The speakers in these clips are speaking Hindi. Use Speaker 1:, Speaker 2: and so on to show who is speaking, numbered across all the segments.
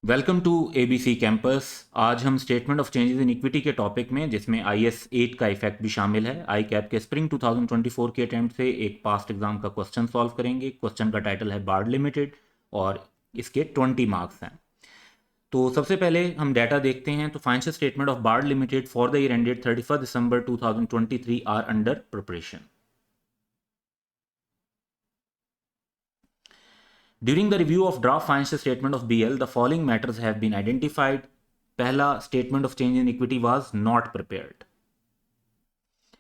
Speaker 1: Welcome to ABC campus. आज हम statement of changes in equity के टॉपिक में, जिसमें आईएस 8 का इफेक्ट भी शामिल है, आई कैप के स्प्रिंग 2024 के अटेम्प्ट से एक पास्ट एग्जाम का क्वेश्चन सॉल्व करेंगे। क्वेश्चन का टाइटल है बार्ड लिमिटेड और इसके 20 मार्क्स हैं। तो सबसे पहले हम डाटा देखते हैं। तो financial statement of Bard Limited for the year ended 31 December 2023 are under preparation. During the review of draft financial statement of BL, the following matters have been identified. पहला, statement of change in equity was not prepared.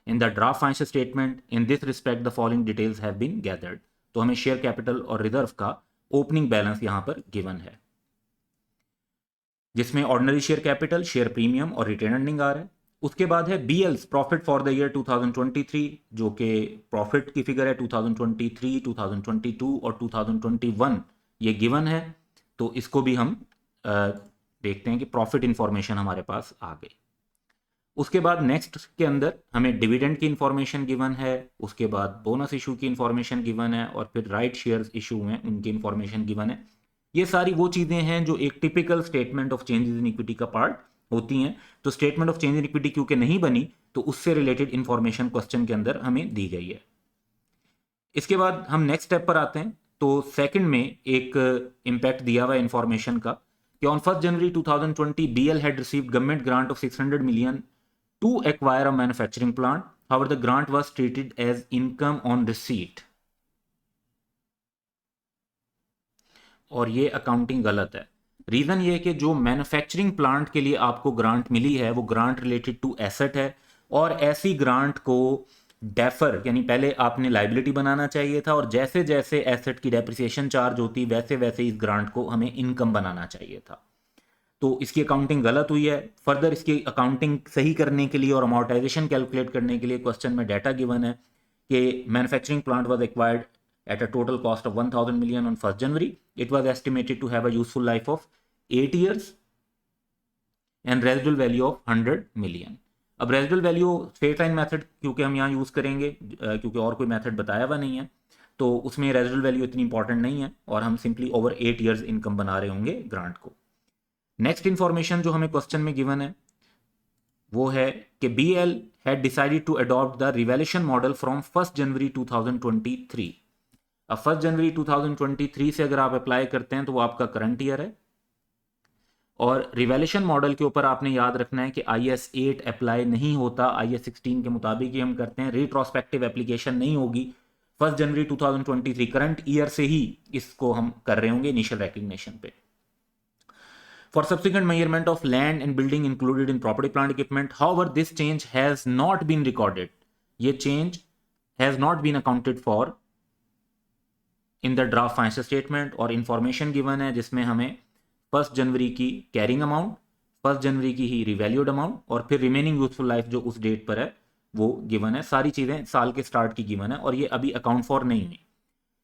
Speaker 1: In the draft financial statement, in this respect, the following details have been gathered. तो हमें शेयर कैपिटल और रिजर्व का ओपनिंग बैलेंस यहां पर गिवन है, जिसमें ordinary share capital, share premium और रिटेन अर्निंग आ रहा है। उसके बाद है बीएल्स प्रॉफिट फॉर द ईयर 2023, जो कि प्रॉफिट की फिगर है 2023, 2022 और 2021 ये गिवन है। तो इसको भी हम देखते हैं कि प्रॉफिट इंफॉर्मेशन हमारे पास आ गई। उसके बाद नेक्स्ट के अंदर हमें डिविडेंड की इंफॉर्मेशन गिवन है, उसके बाद बोनस इशू की इंफॉर्मेशन गिवन है और फिर राइट शेयर्स इशू हैं उनकी इंफॉर्मेशन गिवन है। ये सारी वो चीज़ें हैं जो एक typical statement of changes in equity का पार्ट होती हैं। तो statement of change in equity क्योंकि नहीं बनी, तो उससे रिलेटेड इंफॉर्मेशन क्वेश्चन के अंदर हमें दी गई है। इसके बाद हम नेक्स्ट स्टेप पर आते हैं। तो सेकंड में एक इम्पैक्ट दिया हुआ इंफॉर्मेशन का कि on 1 January 2020 BL had received government grant of 600 million to acquire a manufacturing plant. However, the grant was treated as income on receipt. और ये अकाउंटिंग गलत है। रीजन ये कि जो मैन्युफैक्चरिंग प्लांट के लिए आपको ग्रांट मिली है वो ग्रांट रिलेटेड टू एसेट है, और ऐसी ग्रांट को डेफर यानी पहले आपने लाइबिलिटी बनाना चाहिए था, और जैसे जैसे एसेट की डेप्रिसिएशन चार्ज होती वैसे वैसे इस ग्रांट को हमें इनकम बनाना चाहिए था। तो इसकी अकाउंटिंग गलत हुई है। फर्दर इसकी अकाउंटिंग सही करने के लिए और अमोर्टाइजेशन कैलकुलेट करने के लिए क्वेश्चन में डाटा गिवन है कि manufacturing plant was acquired at a total cost of 1000 million on 1st January. It was estimated to have a useful life of 8 years and residual value of 100 million. अब residual value straight line method क्योंकि हम यहाँ यूज़ करेंगे, क्योंकि और कोई मेथड बताया हुआ नहीं है, तो उसमें रेजिडुअल वैल्यू इतनी इंपॉर्टेंट नहीं है और हम सिंपली ओवर 8 ईयर्स इनकम बना रहे होंगे ग्रांट को। नेक्स्ट इंफॉर्मेशन जो हमें क्वेश्चन में गिवन है वो है कि BL had decided to adopt the revaluation model from 1 January 2023। अब 1 जनवरी 2023 से अगर आप अप्लाई करते हैं तो वो आपका करंट ईयर है, और रिवैल्यूएशन मॉडल के ऊपर आपने याद रखना है कि IAS 8 अप्लाई नहीं होता, IAS 16 के मुताबिक ही हम करते हैं। रिट्रोस्पेक्टिव एप्लीकेशन नहीं होगी। 1 जनवरी 2023 करंट ईयर से ही इसको हम कर रहे होंगे इनिशियल रिकग्निशन पे। For subsequent measurement of land and building included in property plant equipment, however, this change has not been recorded. ये change has not been accounted for in the draft financial statement, और information given है जिसमें हमें 1 जनवरी की कैरिंग अमाउंट, 1 जनवरी की ही रिवैल्यूड अमाउंट और फिर रिमेनिंग यूजफुल लाइफ जो उस डेट पर है वो गिवन है। सारी चीज़ें साल के स्टार्ट की गिवन है और ये अभी अकाउंट फॉर नहीं है।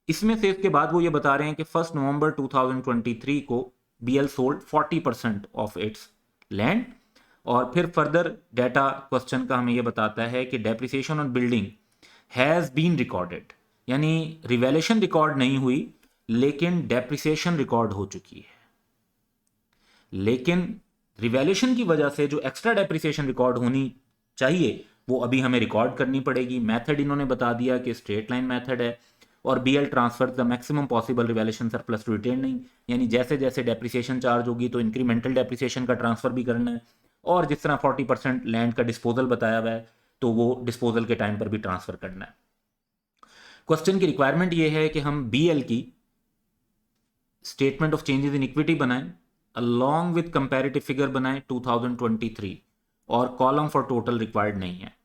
Speaker 1: इसमें से इसके बाद वो ये बता रहे हैं कि 1 नवंबर 2023 को BL sold 40% of its land, और फिर फर्दर डाटा क्वेश्चन का हमें ये बताता है कि depreciation on building has been recorded, यानी रिवैल्यूएशन रिकॉर्ड नहीं हुई लेकिन डेप्रिसिएशन रिकॉर्ड हो चुकी है। लेकिन रिवैल्यूएशन की वजह से जो एक्स्ट्रा डेप्रिसिएशन रिकॉर्ड होनी चाहिए वो अभी हमें रिकॉर्ड करनी पड़ेगी। मेथड इन्होंने बता दिया कि स्ट्रेट लाइन मेथड है, और BL transfer the maximum possible revaluation surplus to retaining, यानी जैसे जैसे डेप्रिसिएशन चार्ज होगी तो इंक्रीमेंटल डेप्रिसिएशन का ट्रांसफर भी करना है, और जिस तरह 40% लैंड का डिस्पोजल बताया हुआ है तो वो डिस्पोजल के टाइम पर भी ट्रांसफर करना है। क्वेश्चन की रिक्वायरमेंट ये है कि हम BL की statement of changes in equity बनाएं अलॉन्ग विद कंपैरेटिव फिगर बनाएं 2023, और कॉलम फॉर टोटल रिक्वायर्ड नहीं है।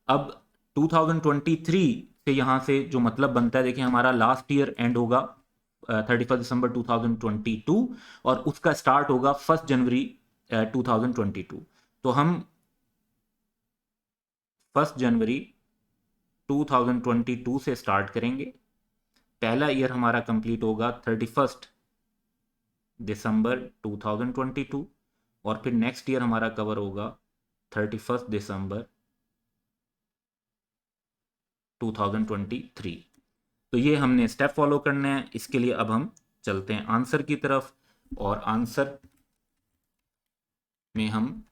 Speaker 1: अब 2023 से यहाँ से जो मतलब बनता है, देखिए हमारा लास्ट ईयर एंड होगा 31 दिसंबर 2022 और उसका स्टार्ट होगा 1 जनवरी 2022। तो हम 1 जनवरी 2022 से स्टार्ट करेंगे। पहला ईयर हमारा कंप्लीट होगा 31 दिसंबर 2022, और फिर नेक्स्ट ईयर हमारा कवर होगा 31 दिसंबर 2023। तो ये हमने स्टेप फॉलो करने हैं। इसके लिए अब हम चलते हैं आंसर की तरफ, और आंसर में हम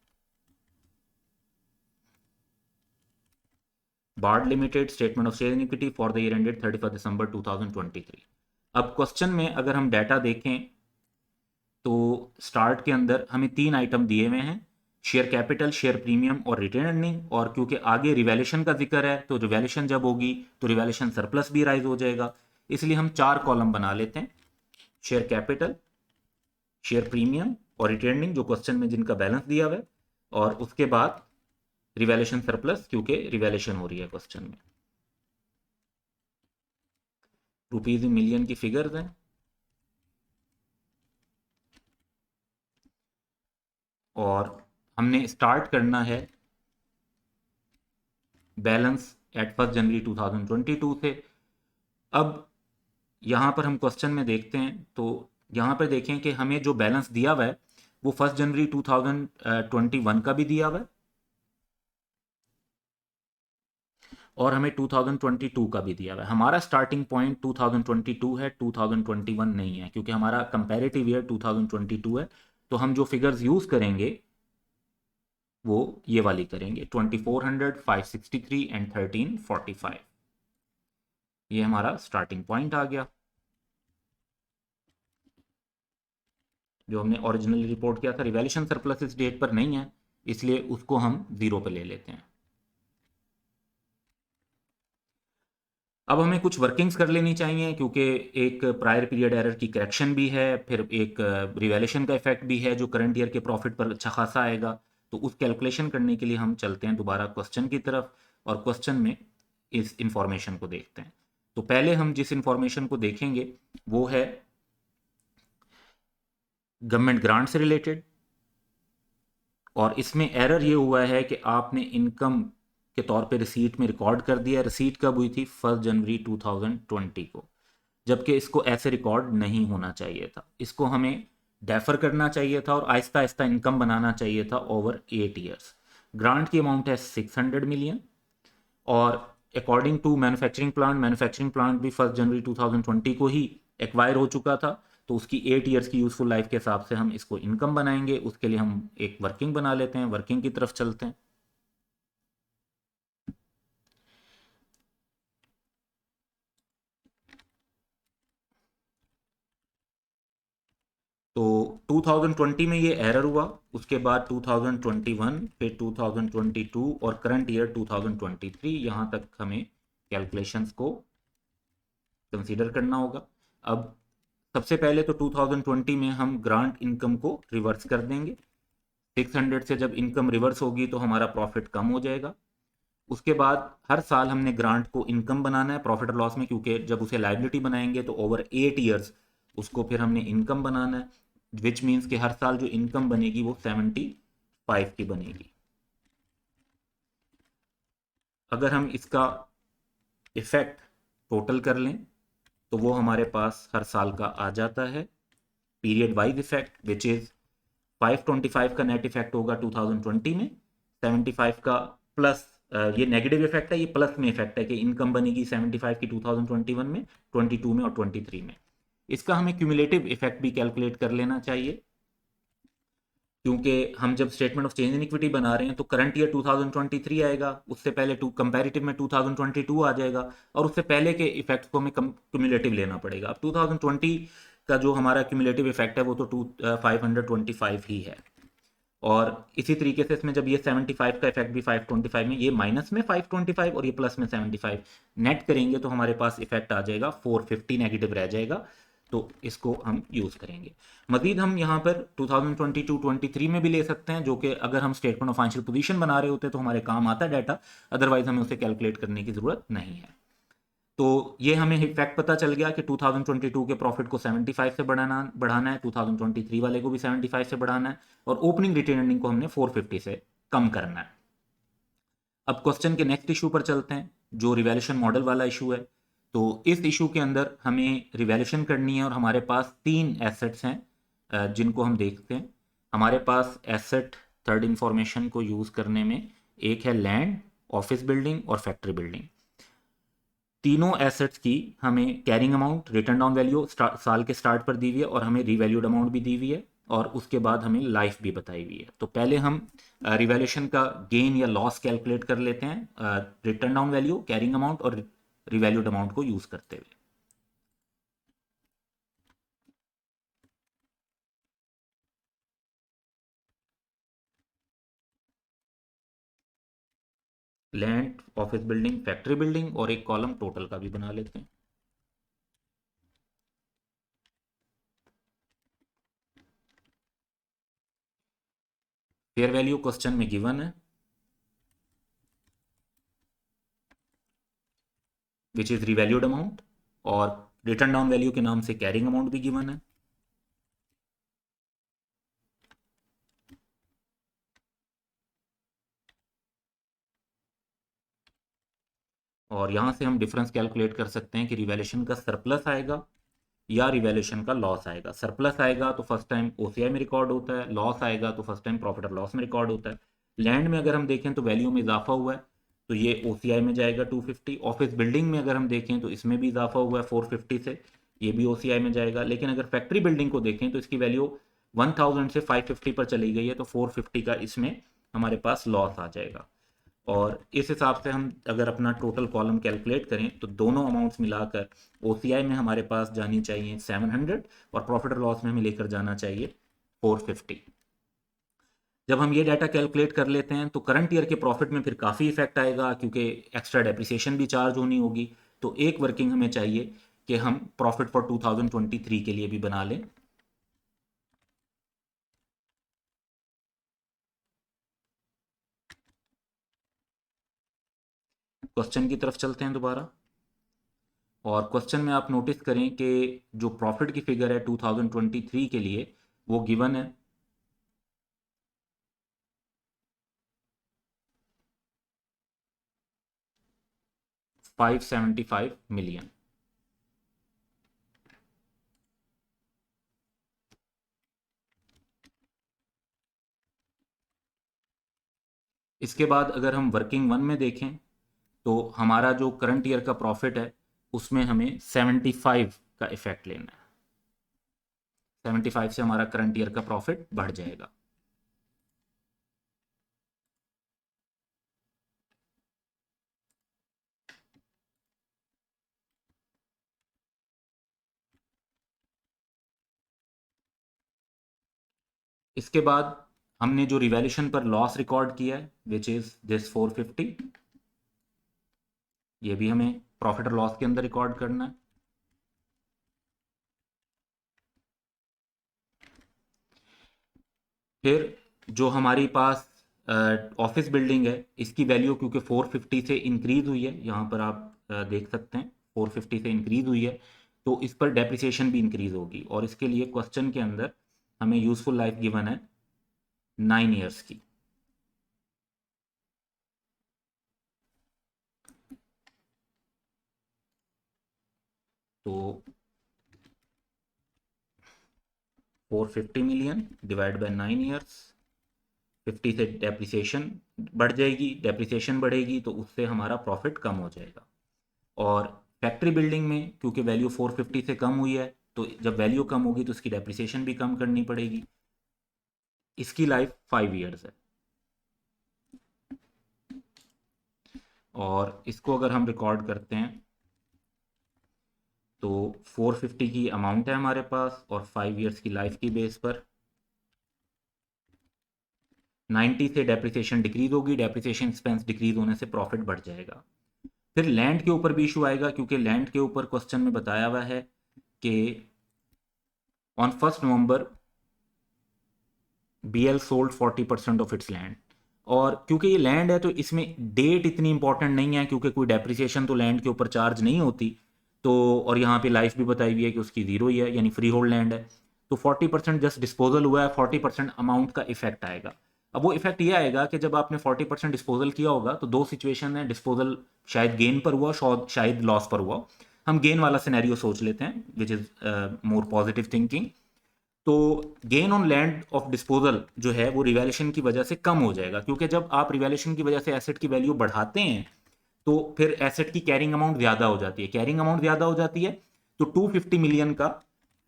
Speaker 1: Bard Limited statement of share in equity for the year ended 31 December 2023। अब क्वेश्चन में अगर हम डाटा देखें तो स्टार्ट के अंदर हमें 3 आइटम दिए हुए हैं, शेयर कैपिटल, शेयर प्रीमियम और रिटेन अर्निंग। और क्योंकि आगे रिवैल्यूएशन का जिक्र है तो रिवैल्यूएशन जब होगी तो रिवैल्यूएशन सरप्लस भी राइज हो जाएगा, इसलिए हम 4 कॉलम बना लेते हैं, शेयर कैपिटल, शेयर प्रीमियम और रिटेन अर्निंग जो क्वेश्चन में जिनका बैलेंस दिया हुआ है, और उसके बाद रिवैल्यूएशन सरप्लस क्योंकि रिवैल्यूएशन हो रही है क्वेश्चन में। रुपीज इन मिलियन की फिगर्स हैं और हमने स्टार्ट करना है बैलेंस एट 1 जनवरी 2022 से। अब यहाँ पर हम क्वेश्चन में देखते हैं तो यहाँ पर देखें कि हमें जो बैलेंस दिया हुआ है वो 1 जनवरी 2021 का भी दिया हुआ है और हमें 2022 का भी दिया हुआ है। हमारा स्टार्टिंग पॉइंट 2022 है, 2021 नहीं है, क्योंकि हमारा कंपैरेटिव ईयर 2022 है। तो हम जो फिगर्स यूज करेंगे वो ये वाली करेंगे, 2400, 563 एंड 1345। ये हमारा स्टार्टिंग पॉइंट आ गया जो हमने ओरिजिनली रिपोर्ट किया था। रिवैल्यूएशन सरप्लस इस डेट पर नहीं है, इसलिए उसको हम 0 पे ले लेते हैं। अब हमें कुछ वर्किंग्स कर लेनी चाहिए क्योंकि एक प्रायर पीरियड एरर की करेक्शन भी है, फिर एक रिवैल्यूएशन का इफेक्ट भी है जो करंट ईयर के प्रॉफिट पर अच्छा खासा आएगा। तो उस कैलकुलेशन करने के लिए हम चलते हैं दोबारा क्वेश्चन की तरफ और क्वेश्चन में इस इंफॉर्मेशन को देखते हैं। तो पहले हम जिस इंफॉर्मेशन को देखेंगे वो है गवर्नमेंट ग्रांट से रिलेटेड, और इसमें एरर ये हुआ है कि आपने इनकम के तौर पे रिसीट में रिकॉर्ड कर दिया। रिसीट कब हुई थी? 1 जनवरी 2020 को, जबकि इसको ऐसे रिकॉर्ड नहीं होना चाहिए था। इसको हमें डेफर करना चाहिए था और आहिस्ता आहिस्ता इनकम बनाना चाहिए था ओवर 8 ईयर्स। ग्रांट की अमाउंट है 600 मिलियन और अकॉर्डिंग टू मैन्युफैक्चरिंग प्लांट भी 1 जनवरी 2020 को ही एक्वायर हो चुका था, तो उसकी 8 ईयर्स की यूजफुल लाइफ के हिसाब से हम इसको इनकम बनाएंगे। उसके लिए हम एक वर्किंग बना लेते हैं, वर्किंग की तरफ चलते हैं। तो 2020 में ये एरर हुआ, उसके बाद 2021, फिर 2022 और करंट ईयर 2023, यहाँ तक हमें कैलकुलेशंस को कंसीडर करना होगा। अब सबसे पहले तो 2020 में हम ग्रांट इनकम को रिवर्स कर देंगे। 600 से जब इनकम रिवर्स होगी तो हमारा प्रॉफिट कम हो जाएगा। उसके बाद हर साल हमने ग्रांट को इनकम बनाना है प्रॉफिट और लॉस में, क्योंकि जब उसे लाइबिलिटी बनाएंगे तो ओवर 8 ईयर्स उसको फिर हमने इनकम बनाना है, विच मीन्स कि हर साल जो इनकम बनेगी वो 75 की बनेगी। अगर हम इसका इफेक्ट टोटल कर लें तो वो हमारे पास हर साल का आ जाता है period wise effect, which is 525 का नेट इफेक्ट होगा 2020 में, 75 का प्लस ये नेगेटिव इफेक्ट है, ये प्लस में इफेक्ट है कि इनकम बनेगी 75 की 2021 में, 22 में और 23 में। इसका हमें क्यूमुलेटिव इफेक्ट भी कैलकुलेट कर लेना चाहिए, क्योंकि हम जब statement of change in equity बना रहे हैं तो करंट ईयर 2023 आएगा, उससे पहले कंपैरेटिव में 2022 आ जाएगा और उससे पहले के इफेक्ट्स को हमें क्यूमुलेटिव लेना पड़ेगा। अब 2020 का जो हमारा क्यूमुलेटिव इफेक्ट है वो तो 525 ही है, और इसी तरीके से इसमें जब ये 75 का इफेक्ट भी 525 में, ये माइनस में 525 और ये प्लस में 75 नेट करेंगे तो हमारे पास इफेक्ट आ जाएगा 450 नेगेटिव रह जाएगा। तो इसको हम यूज़ करेंगे। मजीद हम यहाँ पर 2022-23 में भी ले सकते हैं, जो कि अगर हम स्टेटमेंट ऑफ फाइनेंशियल पोजीशन बना रहे होते तो हमारे काम आता है डाटा, अदरवाइज हमें उसे कैलकुलेट करने की ज़रूरत नहीं है। तो ये हमें इफेक्ट पता चल गया कि 2022 के प्रॉफिट को 75 से बढ़ाना है, 2023 वाले को भी 75 से बढ़ाना है और ओपनिंग रिटेन अर्निंग को हमने 450 से कम करना है। अब क्वेश्चन के नेक्स्ट इशू पर चलते हैं जो रिवैल्यूएशन मॉडल वाला इशू है। तो इस इशू के अंदर हमें रिवैल्यूएशन करनी है और हमारे पास 3 एसेट्स हैं जिनको हम देखते हैं। हमारे पास एसेट थर्ड इंफॉर्मेशन को यूज़ करने में एक है लैंड, ऑफिस बिल्डिंग और फैक्ट्री बिल्डिंग। तीनों एसेट्स की हमें carrying amount, return down value साल के स्टार्ट पर दी हुई है और हमें रीवैल्यूड अमाउंट भी दी हुई है। और उसके बाद हमें लाइफ भी बताई हुई है। तो पहले हम रिवैल्यूएशन का गेन या लॉस कैलकुलेट कर लेते हैं return down value, carrying amount और रिवैल्यूड अमाउंट को यूज करते हुए। Land, office building, factory building और एक कॉलम टोटल का भी बना लेते हैं। फेयर वैल्यू क्वेश्चन में गिवन है, विच इज रिवैल्यूड अमाउंट, और रिटर्न डाउन वैल्यू के नाम से कैरिंग अमाउंट भी गिवन है। और यहां से हम डिफरेंस कैलकुलेट कर सकते हैं कि रिवैल्यूएशन का सरप्लस आएगा या रिवैल्यूएशन का लॉस आएगा। सरप्लस आएगा तो फर्स्ट टाइम ओसीआई में रिकॉर्ड होता है, लॉस आएगा तो फर्स्ट टाइम प्रॉफिट और लॉस में रिकॉर्ड होता है। लैंड में अगर हम देखें तो वैल्यू में इजाफा हुआ है तो ये ओसीआई में जाएगा 250। ऑफिस बिल्डिंग में अगर हम देखें तो इसमें भी इजाफा हुआ है 450 से, ये भी ओसीआई में जाएगा। लेकिन अगर फैक्ट्री बिल्डिंग को देखें तो इसकी वैल्यू 1000 से 550 पर चली गई है, तो 450 का इसमें हमारे पास लॉस आ जाएगा। और इस हिसाब से हम अगर अपना टोटल कॉलम कैलकुलेट करें तो दोनों अमाउंट्स मिलाकर ओसीआई में हमारे पास जानी चाहिए 700 और प्रॉफिट और लॉस में हमें लेकर जाना चाहिए 450। जब हम ये डाटा कैलकुलेट कर लेते हैं तो करंट ईयर के प्रॉफिट में फिर काफ़ी इफेक्ट आएगा, क्योंकि एक्स्ट्रा डेप्रिसिएशन भी चार्ज होनी होगी। तो एक वर्किंग हमें चाहिए कि हम प्रॉफिट फॉर 2023 के लिए भी बना लें। क्वेश्चन की तरफ चलते हैं दोबारा, और क्वेश्चन में आप नोटिस करें कि जो प्रॉफिट की फिगर है 2023 के लिए वो गिवन है 575 मिलियन। इसके बाद अगर हम वर्किंग वन में देखें तो हमारा जो करंट ईयर का प्रॉफिट है उसमें हमें 75 का इफेक्ट लेना है। 75 से हमारा करंट ईयर का प्रॉफिट बढ़ जाएगा। इसके बाद हमने जो रिवैल्यूएशन पर लॉस रिकॉर्ड किया है विच इज दिस 450, ये भी हमें प्रॉफिट और लॉस के अंदर रिकॉर्ड करना है। फिर जो हमारी पास ऑफिस बिल्डिंग है इसकी वैल्यू क्योंकि 450 से इंक्रीज हुई है, यहाँ पर आप देख सकते हैं 450 से इंक्रीज हुई है, तो इस पर डेप्रिसिएशन भी इंक्रीज होगी। और इसके लिए क्वेश्चन के अंदर हमें यूजफुल लाइफ गिवन है 9 ईयर्स की। तो 450 मिलियन डिवाइड बाय 9 ईयर्स, 50 से डेप्रिसिएशन बढ़ जाएगी, डेप्रिसिएशन बढ़ेगी तो उससे हमारा प्रॉफिट कम हो जाएगा। और फैक्ट्री बिल्डिंग में क्योंकि वैल्यू 450 से कम हुई है तो जब वैल्यू कम होगी तो उसकी डेप्रिसिएशन भी कम करनी पड़ेगी। इसकी लाइफ 5 ईयर्स है। और इसको अगर हम रिकॉर्ड करते हैं तो 450 की अमाउंट है हमारे पास और 5 ईयर्स की लाइफ की बेस पर 90 से डेप्रिसिएशन डिक्रीज होगी, डेप्रिसिएशन एक्सपेंस डिक्रीज होने से प्रॉफिट बढ़ जाएगा। फिर लैंड के ऊपर भी इशू आएगा, क्योंकि लैंड के ऊपर क्वेश्चन में बताया हुआ है कि on 1 November BL sold 40% of its land. और क्योंकि ये लैंड है तो इसमें डेट इतनी इंपॉर्टेंट नहीं है, क्योंकि कोई डेप्रिसिएशन तो लैंड के ऊपर चार्ज नहीं होती। तो और यहाँ पे लाइफ भी बताई हुई है कि उसकी जीरो ही है, यानी फ्री होल्ड लैंड है। तो 40% जस्ट डिस्पोजल हुआ है, 40% अमाउंट का इफेक्ट आएगा। अब वो इफेक्ट ये आएगा कि जब आपने 40% डिस्पोजल किया होगा तो दो सिचुएशन है, डिस्पोजल शायद गेन पर हुआ, शायद लॉस पर हुआ। हम गेन वाला सिनेरियो सोच लेते हैं which is more positive thinking. तो gain on land of disposal जो है वो रिवैल्यूएशन की वजह से कम हो जाएगा, क्योंकि जब आप रिवैल्यूएशन की वजह से एसेट की वैल्यू बढ़ाते हैं तो फिर एसेट की कैरिंग अमाउंट ज्यादा हो जाती है। कैरिंग अमाउंट ज्यादा हो जाती है तो 250 मिलियन का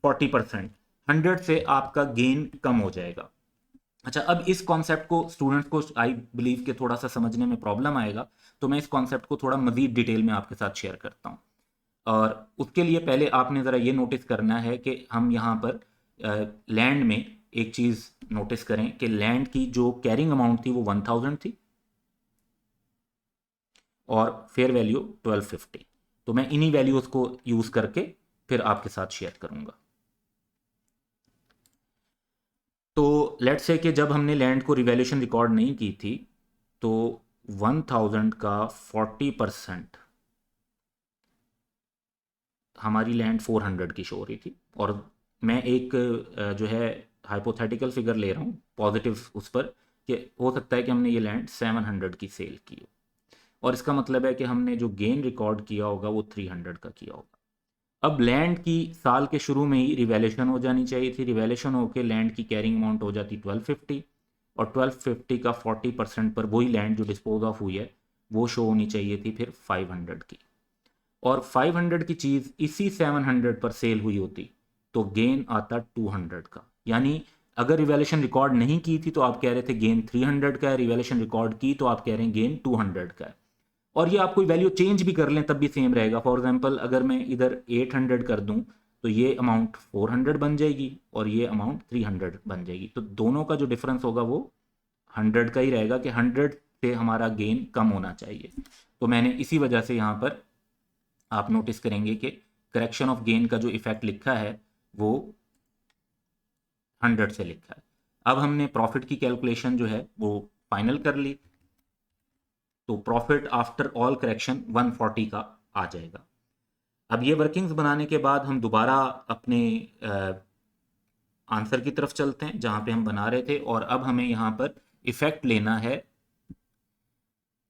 Speaker 1: 40% 100 से आपका गेन कम हो जाएगा। अच्छा, अब इस कॉन्सेप्ट को स्टूडेंट्स को आई बिलीव के थोड़ा सा समझने में प्रॉब्लम आएगा, तो मैं इस कॉन्सेप्ट को थोड़ा मजीद डिटेल में आपके साथ शेयर करता हूँ। और उसके लिए पहले आपने ज़रा ये नोटिस करना है कि हम यहाँ पर लैंड में एक चीज़ नोटिस करें कि लैंड की जो कैरिंग अमाउंट थी वो 1000 थी और फेयर वैल्यू 1250। तो मैं इन्हीं वैल्यूज़ को यूज़ करके फिर आपके साथ शेयर करूँगा। तो लेट्स से कि जब हमने लैंड को रिवैल्यूएशन रिकॉर्ड नहीं की थी तो 1000 का 40% हमारी लैंड 400 की शो हो रही थी। और मैं एक जो है हाइपोथेटिकल फिगर ले रहा हूँ पॉजिटिव उस पर, कि हो सकता है कि हमने ये लैंड 700 की सेल की हो, और इसका मतलब है कि हमने जो गेन रिकॉर्ड किया होगा वो 300 का किया होगा। अब लैंड की साल के शुरू में ही रिवैल्यूएशन हो जानी चाहिए थी। रिवैल्यूएशन होकर लैंड की कैरिंग अमाउंट हो जाती 1250, और 1250 का 40% पर वही लैंड जो डिस्पोज ऑफ हुई है वो शो होनी चाहिए थी फिर 500 की। और 500 की चीज़ इसी 700 पर सेल हुई होती तो गेन आता 200 का। यानी अगर रिवैल्यूएशन रिकॉर्ड नहीं की थी तो आप कह रहे थे गेन 300 का है, रिवैल्यूएशन रिकॉर्ड की तो आप कह रहे हैं गेन 200 का है। और ये आप कोई वैल्यू चेंज भी कर लें तब भी सेम रहेगा। फॉर एग्जांपल अगर मैं इधर 800 कर दूं तो ये अमाउंट 400 बन जाएगी और ये अमाउंट 300 बन जाएगी। तो दोनों का जो डिफरेंस होगा वो 100 का ही रहेगा, कि 100 से हमारा गेन कम होना चाहिए। तो मैंने इसी वजह से यहाँ पर आप नोटिस करेंगे कि करेक्शन ऑफ गेन का जो इफेक्ट लिखा है वो 100 से लिखा है। अब हमने प्रॉफिट की कैलकुलेशन जो है वो फाइनल कर ली, तो प्रॉफिट आफ्टर ऑल करेक्शन 140 का आ जाएगा। अब ये वर्किंग्स बनाने के बाद हम दोबारा अपने आंसर की तरफ चलते हैं जहां पे हम बना रहे थे, और अब हमें यहां पर इफेक्ट लेना है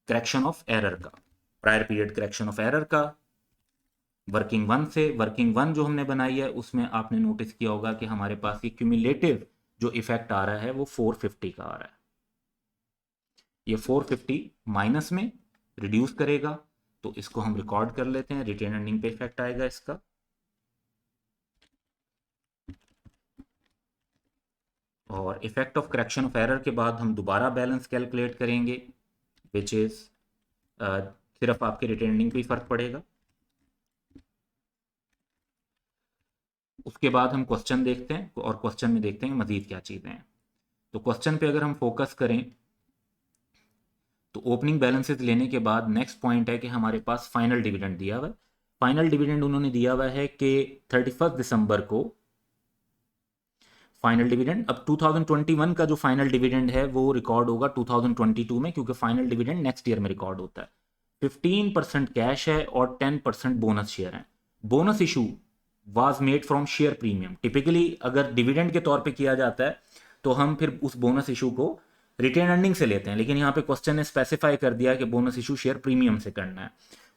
Speaker 1: करेक्शन ऑफ एरर का, prior period correction of error का वर्किंग वन से। वर्किंग वन जो हमने बनाई है उसमें आपने नोटिस किया होगा कि हमारे पास ये क्यूमुलेटिव जो इफेक्ट आ रहा है वो 450 का आ रहा है। ये 450 माइनस में रिड्यूस करेगा, तो इसको हम रिकॉर्ड कर लेते हैं। रिटेन अर्निंग पे इफेक्ट आएगा इसका, और effect of correction of error के बाद हम दोबारा बैलेंस कैलकुलेट करेंगे, विच इज सिर्फ आपके रिटेन अर्निंग पे ही फर्क पड़ेगा। उसके बाद हम क्वेश्चन देखते हैं और क्वेश्चन में देखते हैं मजीद क्या चीज़ें हैं। तो क्वेश्चन पे अगर हम फोकस करें तो ओपनिंग बैलेंसेस लेने के बाद नेक्स्ट पॉइंट है कि हमारे पास फाइनल डिविडेंड दिया हुआ है। फाइनल डिविडेंड उन्होंने दिया हुआ है कि 31 दिसंबर को फाइनल डिविडेंड। अब 2021 का जो फाइनल डिविडेंड है वो रिकॉर्ड होगा 2022 में, क्योंकि फाइनल डिविडेंड नेक्स्ट ईयर में रिकॉर्ड होता है। 15% कैश है और 10% बोनस शेयर है। Bonus issue was made from share premium. Typically अगर डिविडेंड के तौर पे किया जाता है तो हम फिर उस बोनस इशू को रिटेन अर्निंग से लेते हैं, लेकिन यहाँ पे क्वेश्चन ने स्पेसिफाई कर दिया कि बोनस इशू शेयर प्रीमियम से करना है।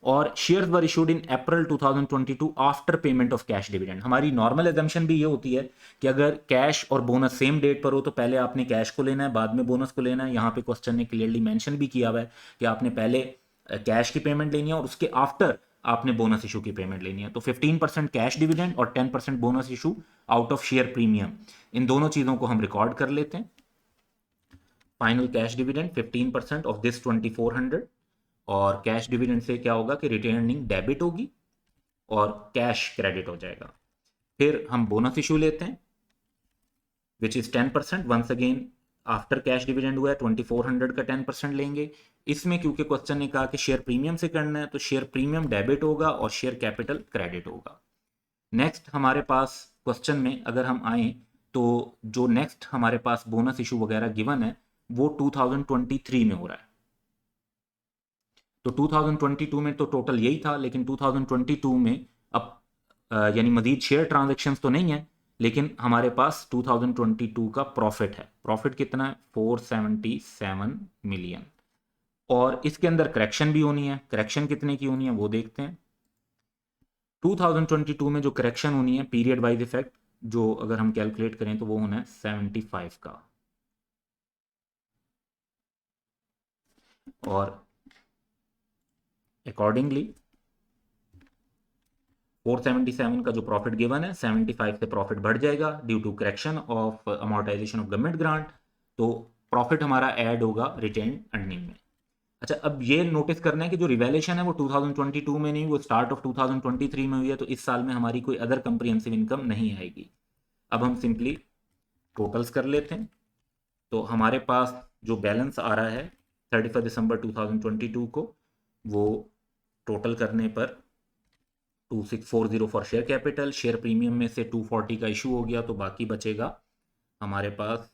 Speaker 1: और shares were issued in April 2022 after payment of cash dividend. हमारी नॉर्मल एजम्पशन भी ये होती है कि अगर कैश और बोनस सेम डेट पर हो तो पहले आपने कैश को लेना है बाद में बोनस को लेना है। यहाँ पे क्वेश्चन ने क्लियरली मेंशन भी किया हुआ है कि आपने पहले कैश की पेमेंट लेनी है और उसके आफ्टर आपने बोनस इशू की पेमेंट लेनी है। तो 15% कैश डिविडेंड और 10% bonus issue out of share premium, इन दोनों चीज़ों को हम रिकॉर्ड कर लेते हैं। Final cash dividend 15% of this 2400, और कैश डिविडेंड से क्या होगा कि रिटेन अर्निंग डेबिट होगी और कैश क्रेडिट हो जाएगा। फिर हम बोनस इशू लेते हैं which is 10%। Once again after cash dividend हुआ है 2400 का 10% लेंगे। इसमें क्योंकि क्वेश्चन ने कहा कि शेयर प्रीमियम से करना है तो शेयर प्रीमियम डेबिट होगा और शेयर कैपिटल क्रेडिट होगा। नेक्स्ट हमारे पास क्वेश्चन में अगर हम आए तो जो नेक्स्ट हमारे पास बोनस इशू वगैरह गिवन है वो 2023 में हो रहा है। तो 2022 में तो टोटल यही था, लेकिन 2022 में अब यानी मजीद शेयर ट्रांजेक्शन्स तो नहीं है, लेकिन हमारे पास 2022 का प्रॉफिट है। प्रॉफिट कितना है? 477 मिलियन। और इसके अंदर करेक्शन भी होनी है। करेक्शन कितने की होनी है वो देखते हैं। 2022 में जो करेक्शन होनी है पीरियड वाइज इफेक्ट, जो अगर हम कैलकुलेट करें तो वो होना है 75 का। और अकॉर्डिंगली 477 का जो प्रॉफिट गिवन है 75 से प्रॉफिट बढ़ जाएगा due to correction of amortisation of government grant, तो प्रॉफिट हमारा ऐड होगा रिटेन अर्निंग में। अच्छा, अब ये नोटिस करना है कि जो रिवैल्यूएशन है वो 2022 में नहीं, वो स्टार्ट ऑफ 2023 में हुई है, तो इस साल में हमारी कोई अदर कंप्रिहेंसिव इनकम नहीं आएगी। अब हम सिंपली टोटल्स कर लेते हैं, तो हमारे पास जो बैलेंस आ रहा है 31 दिसंबर 2022 को, वो टोटल करने पर 2640 for share capital, share premium में से 240 का इशू हो गया, तो बाकी बचेगा हमारे पास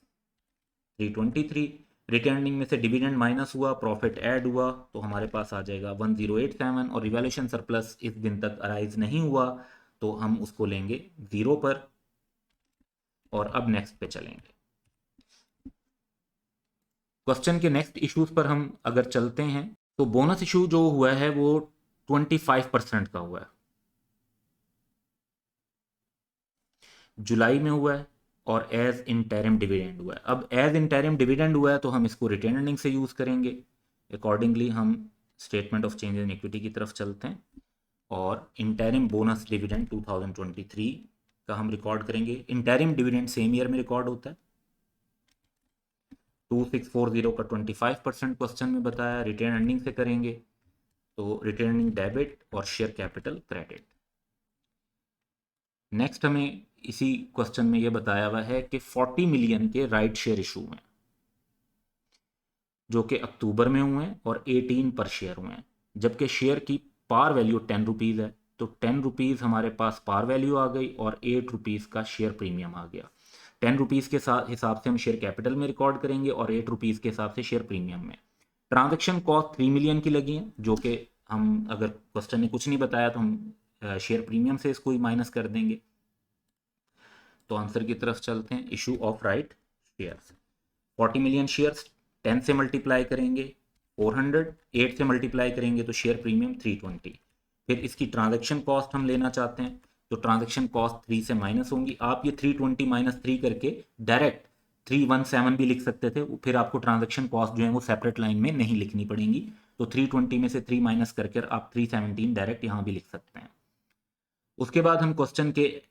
Speaker 1: 323। रिटेन अर्निंग में से डिविडेंड माइनस हुआ, प्रॉफिट ऐड हुआ, तो हमारे पास आ जाएगा 1087, और रिवैल्यूएशन सरप्लस इस दिन तक अराइज नहीं हुआ, तो हम उसको लेंगे 0 पर। और अब नेक्स्ट पे चलेंगे। क्वेश्चन के नेक्स्ट इश्यूज पर हम अगर चलते हैं, तो बोनस इशू जो हुआ है वो 25% का हुआ है, जुलाई में हुआ है, और एज इंटरिम डिविडेंड हुआ है। अब एज इंटरिम डिविडेंड हुआ है तो हम इसको रिटेन अर्निंग से यूज़ करेंगे। अकॉर्डिंगली हम statement of change in equity की तरफ चलते हैं, और इंटरिम बोनस डिविडेंड 2023 का हम रिकॉर्ड करेंगे। इंटरिम डिविडेंड सेम ईयर में रिकॉर्ड होता है। 2640 का 25% क्वेश्चन में बताया, रिटेन अर्निंग से करेंगे, तो रिटेन अर्निंग डेबिट और शेयर कैपिटल क्रेडिट। नेक्स्ट हमें इसी क्वेश्चन में यह बताया हुआ है कि 40 मिलियन के राइट शेयर इशू में, जो कि अक्टूबर में हुए हैं और 18 पर शेयर हुए हैं, जबकि शेयर की पार वैल्यू 10 रुपीज़ है, तो 10 रुपीज़ हमारे पास पार वैल्यू आ गई और 8 रुपीज़ का शेयर प्रीमियम आ गया। 10 रुपीज़ के साथ हिसाब से हम शेयर कैपिटल में रिकॉर्ड करेंगे और 8 रुपीज़ के हिसाब से शेयर प्रीमियम में। ट्रांजैक्शन कॉस्ट 3 मिलियन की लगी है, जो कि हम, अगर क्वेश्चन ने कुछ नहीं बताया तो हम शेयर प्रीमियम से इसको ही माइनस कर देंगे। तो आंसर की तरफ चलते हैं। Issue of right shares, 40 million shares 10 से मल्टीप्लाई करेंगे 400, 8 से मल्टीप्लाई करेंगे तो शेयर प्रीमियम 320। फिर इसकी ट्रांजैक्शन कॉस्ट हम लेना चाहते हैं, तो ट्रांजैक्शन कॉस्ट 3 से माइनस होंगी। आप ये 320 माइनस 3 करके डायरेक्ट 317 भी लिख सकते थे, फिर आपको ट्रांजैक्शन कॉस्ट जो है वो सेपरेट लाइन में नहीं लिखनी पड़ेंगी। तो 320 में से 3 माइनस करके आप 317 डायरेक्ट यहाँ भी लिख सकते हैं। उसके बाद हम क्वेश्चन के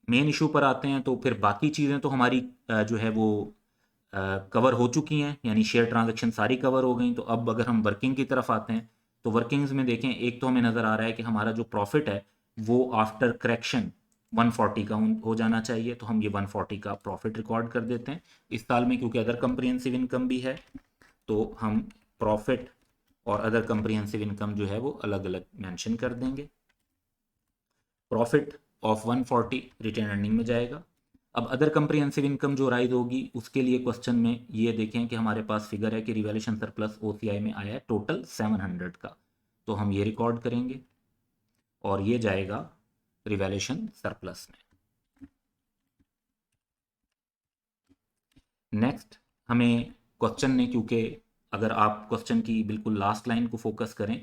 Speaker 1: मेन इशू पर आते हैं, तो फिर बाकी चीज़ें तो हमारी जो है वो कवर हो चुकी हैं, यानी शेयर ट्रांजैक्शन सारी कवर हो गई। तो अब अगर हम वर्किंग की तरफ आते हैं, तो वर्किंग्स में देखें, एक तो हमें नज़र आ रहा है कि हमारा जो प्रॉफिट है वो आफ्टर करेक्शन 140 का हो जाना चाहिए, तो हम ये 140 का प्रॉफिट रिकॉर्ड कर देते हैं इस साल में, क्योंकि अदर कंप्रिहेंसिव इनकम भी है, तो हम प्रॉफिट और अदर कंप्रिहेंसिव इनकम जो है वो अलग अलग मेंशन कर देंगे। प्रॉफिट ऑफ 140 रिटेन अर्निंग में जाएगा। अब अदर कंप्रिहेंसिव इनकम जो राइज होगी उसके लिए क्वेश्चन में ये देखें कि हमारे पास फिगर है कि रिवैल्यूएशन सरप्लस ओसीआई में आया है टोटल 700 का, तो हम ये रिकॉर्ड करेंगे और ये जाएगा रिवैल्यूएशन सरप्लस में। नेक्स्ट हमें क्वेश्चन ने, क्योंकि अगर आप क्वेश्चन की बिल्कुल लास्ट लाइन को फोकस करें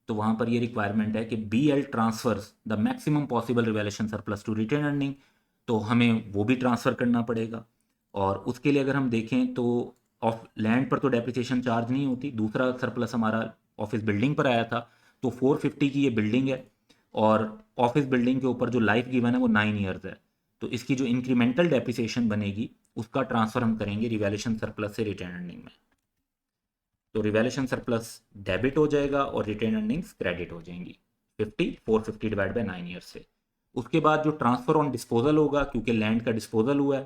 Speaker 1: तो वहाँ पर ये रिक्वायरमेंट है कि BL transfers the maximum possible revaluation surplus to retain earning, तो हमें वो भी ट्रांसफ़र करना पड़ेगा। और उसके लिए अगर हम देखें तो ऑफ लैंड पर तो डेप्रिसिएशन चार्ज नहीं होती। दूसरा सरप्लस हमारा ऑफिस बिल्डिंग पर आया था, तो 450 की ये बिल्डिंग है, और ऑफिस बिल्डिंग के ऊपर जो लाइफ गिवन है वो 9 ईयर्स है, तो इसकी जो इंक्रीमेंटल डेप्रिसिएशन बनेगी उसका ट्रांसफ़र हम करेंगे रिवैल्यूएशन सरप्लस से रिटेन अर्निंग में। तो रिवैल्यूएशन सरप्लस डेबिट हो जाएगा और रिटेन अर्निंग्स क्रेडिट हो जाएंगी 450 डिवाइड बाई 9 ईयर्स से। उसके बाद जो ट्रांसफ़र ऑन डिस्पोजल होगा, क्योंकि लैंड का डिस्पोजल हुआ है,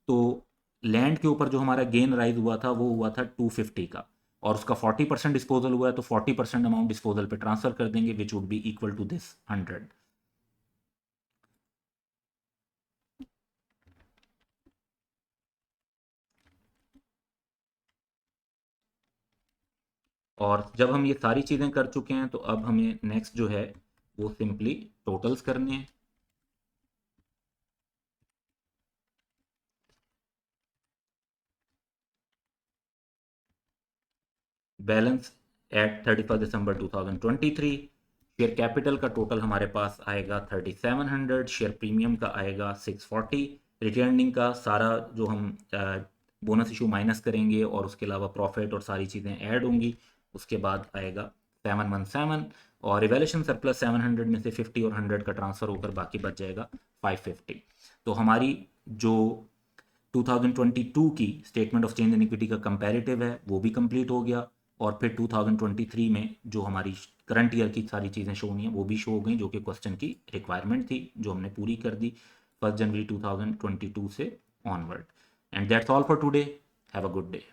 Speaker 1: तो लैंड के ऊपर जो हमारा गेन राइज हुआ था वो हुआ था 250 का, और उसका 40% डिस्पोजल हुआ है, तो 40% अमाउंट डिस्पोजल पे ट्रांसफ़र कर देंगे, which would be equal to this 100। और जब हम ये सारी चीज़ें कर चुके हैं तो अब हमें नेक्स्ट जो है वो सिंपली टोटल्स करने हैं। Balance eight 31 December 2023, share capital का टोटल हमारे पास आएगा 3700, शेयर प्रीमियम का आएगा 640, रिटर्निंग का सारा जो हम बोनस इशू माइनस करेंगे और उसके अलावा प्रॉफिट और सारी चीज़ें ऐड होंगी, उसके बाद आएगा 717, और रिवैल्यूएशन सरप्लस 700 में से 50 और 100 का ट्रांसफ़र होकर बाकी बच जाएगा 550। तो हमारी जो 2022 की statement of change in equity का कंपैरेटिव है वो भी कंप्लीट हो गया, और फिर 2023 में जो हमारी करंट ईयर की सारी चीज़ें शो होनी है वो भी शो हो गई, जो कि क्वेश्चन की रिक्वायरमेंट थी, जो हमने पूरी कर दी 1 जनवरी 2022 से onward. And that's all for today. Have a good day.